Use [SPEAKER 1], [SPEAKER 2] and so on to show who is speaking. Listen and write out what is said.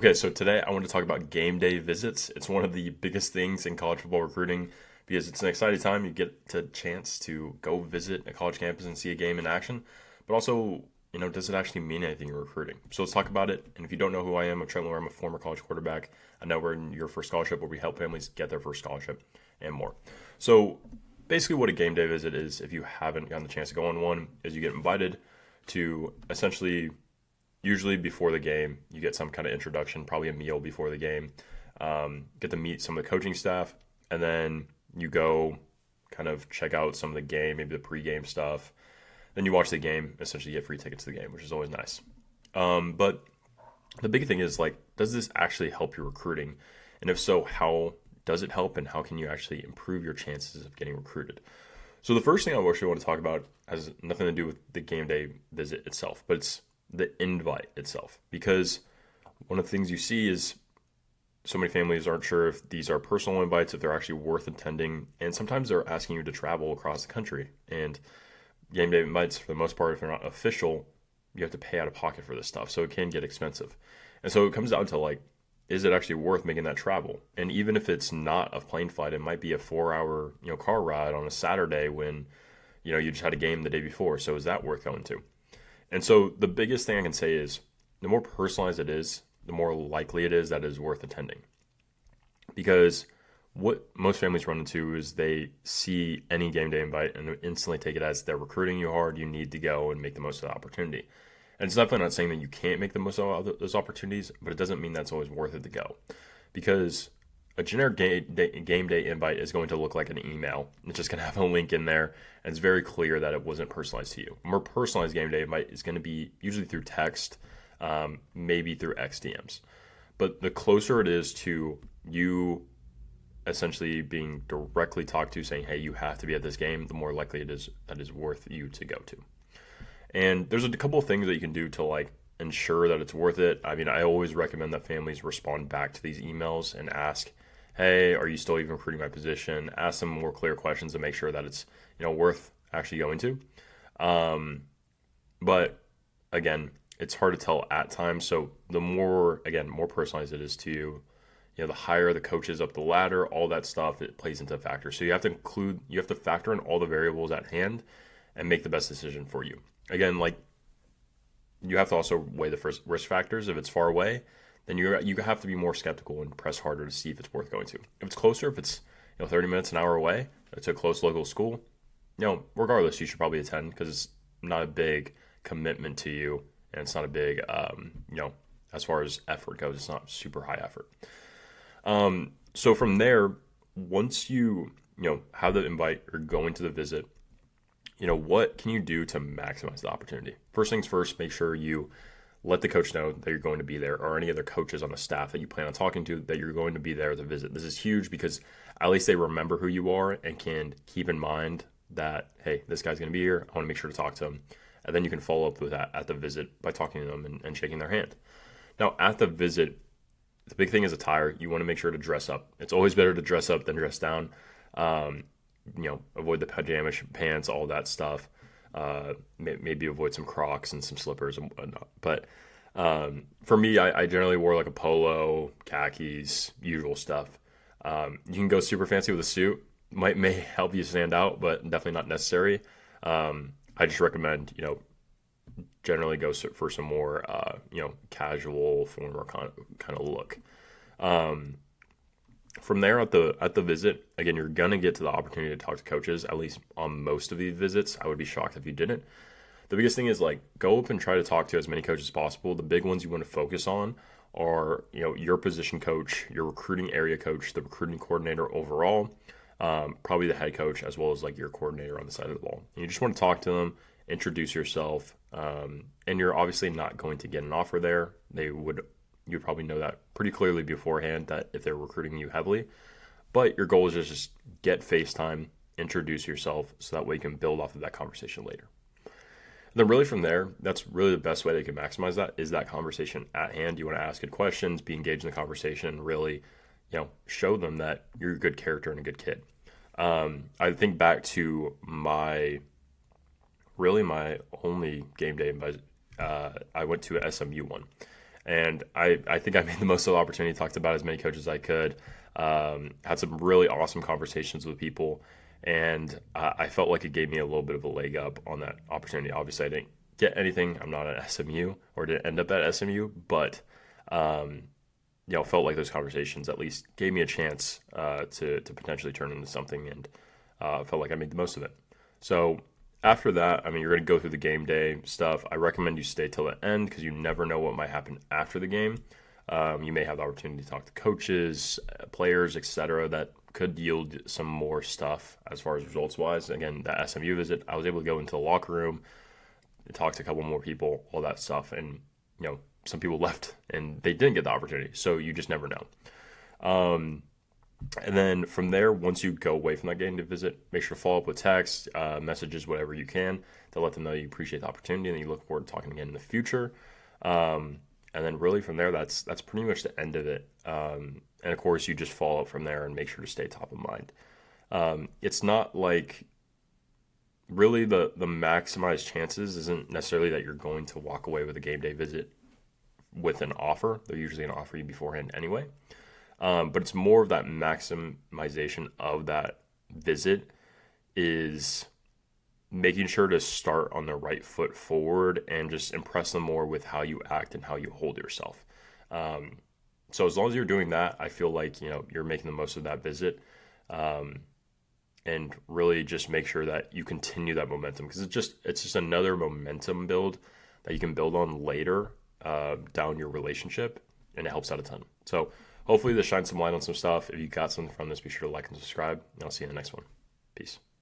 [SPEAKER 1] Okay, so today I want to talk about game day visits. It's one of the biggest things in college football recruiting because it's an exciting time. You get the chance to go visit a college campus and see a game in action, but also, does it actually mean anything in recruiting? So let's talk about it. And if you don't know who I am, I'm Trent Lohr. I'm a former college quarterback. I know we're in your first scholarship where we help families get their first scholarship and more. So basically, what a game day visit is, if you haven't gotten the chance to go on one, is you get invited to essentially, usually before the game, you get some kind of introduction, probably a meal before the game, get to meet some of the coaching staff, and then you go kind of check out some of the game, maybe the pregame stuff. Then you watch the game, essentially get free tickets to the game, which is always nice. But the big thing is, like, does this actually help your recruiting? And if so, how does it help, and how can you actually improve your chances of getting recruited? So the first thing I actually want to talk about has nothing to do with the game day visit itself, but it's the invite itself. Because one of the things you see is so many families aren't sure if these are personal invites, if they're actually worth attending, and sometimes they're asking you to travel across the country. And game day invites, for the most part, if they're not official, you have to pay out of pocket for this stuff, so it can get expensive. And so it comes down to, like, is it actually worth making that travel? And even if it's not a plane flight, it might be a 4 hour car ride on a Saturday when you just had a game the day before. So is that worth going to? And so the biggest thing I can say is, the more personalized it is, the more likely it is that it is worth attending. Because what most families run into is they see any game day invite and instantly take it as they're recruiting you hard, you need to go and make the most of the opportunity. And it's definitely not saying that you can't make the most of those opportunities, but it doesn't mean that's always worth it to go. Because a generic game day invite is going to look like an email. It's just going to have a link in there, and it's very clear that it wasn't personalized to you. A more personalized game day invite is going to be usually through text, maybe through XDMs. But the closer it is to you essentially being directly talked to, saying, hey, you have to be at this game, the more likely it is that is worth you to go to. And there's a couple of things that you can do to, like, ensure that it's worth it. I mean, I always recommend that families respond back to these emails and ask, hey, are you still even recruiting my position? Ask them more clear questions to make sure that it's, worth actually going to. But again, it's hard to tell at times. So the more personalized it is to you, the higher the coaches up the ladder, all that stuff, it plays into a factor. So you have to factor in all the variables at hand and make the best decision for you. Again, like, you have to also weigh the first risk factors. If it's far away, then you have to be more skeptical and press harder to see if it's worth going to. If it's closer, if it's 30 minutes, an hour away, it's a close local school, regardless, you should probably attend, because it's not a big commitment to you, and it's not a big, as far as effort goes, it's not super high effort. So from there, once you have the invite or going to the visit, what can you do to maximize the opportunity? First things first, make sure you let the coach know that you're going to be there, or any other coaches on the staff that you plan on talking to, that you're going to be there to visit. This is huge because at least they remember who you are and can keep in mind that, hey, this guy's going to be here. I want to make sure to talk to him. And then you can follow up with that at the visit by talking to them and shaking their hand. Now, at the visit, the big thing is attire. You want to make sure to dress up. It's always better to dress up than dress down. Avoid the pajama pants, all that stuff. Maybe avoid some Crocs and some slippers and whatnot. But for me, I generally wore like a polo, khakis, usual stuff. You can go super fancy with a suit. May help you stand out, but definitely not necessary. I just recommend, generally go for some more, casual, formal kind of look. From there, at the visit, again, you're gonna get to the opportunity to talk to coaches, at least on most of these visits. I would be shocked if you didn't. The biggest thing is, like, go up and try to talk to as many coaches as possible. The big ones you want to focus on are, your position coach, your recruiting area coach, the recruiting coordinator overall, probably the head coach, as well as, like, your coordinator on the side of the ball. And you just want to talk to them, introduce yourself, and you're obviously not going to get an offer there. You probably know that pretty clearly beforehand, that if they're recruiting you heavily. But your goal is just get FaceTime, introduce yourself, so that way you can build off of that conversation later. And then really from there, that's really the best way they can maximize that, is that conversation at hand. You want to ask good questions, be engaged in the conversation, really, show them that you're a good character and a good kid. I think back to my only game day invite. I went to a SMU one. And I think I made the most of the opportunity, talked about as many coaches as I could, had some really awesome conversations with people, and I felt like it gave me a little bit of a leg up on that opportunity. Obviously, I didn't get anything. I'm not at SMU or didn't end up at SMU, but um, felt like those conversations at least gave me a chance to potentially turn into something, and felt like I made the most of it. So after that, I mean, you're going to go through the game day stuff. I recommend you stay till the end because you never know what might happen after the game. You may have the opportunity to talk to coaches, players, etc. That could yield some more stuff as far as results wise. Again, that SMU visit, I was able to go into the locker room, talk to a couple more people, all that stuff, and some people left and they didn't get the opportunity. So you just never know. Um, and then from there, once you go away from that game to visit, make sure to follow up with text, messages, whatever you can to let them know you appreciate the opportunity and you look forward to talking again in the future. And then really from there, that's pretty much the end of it. And of course, you just follow up from there and make sure to stay top of mind. It's not like really the maximized chances isn't necessarily that you're going to walk away with a game day visit with an offer. They're usually going to offer you beforehand anyway. But it's more of that maximization of that visit is making sure to start on the right foot forward and just impress them more with how you act and how you hold yourself. Um, so as long as you're doing that, I feel like you're making the most of that visit, and really just make sure that you continue that momentum because it's just another momentum build that you can build on later down your relationship, and it helps out a ton. So hopefully this shines some light on some stuff. If you got something from this, be sure to like and subscribe, and I'll see you in the next one. Peace.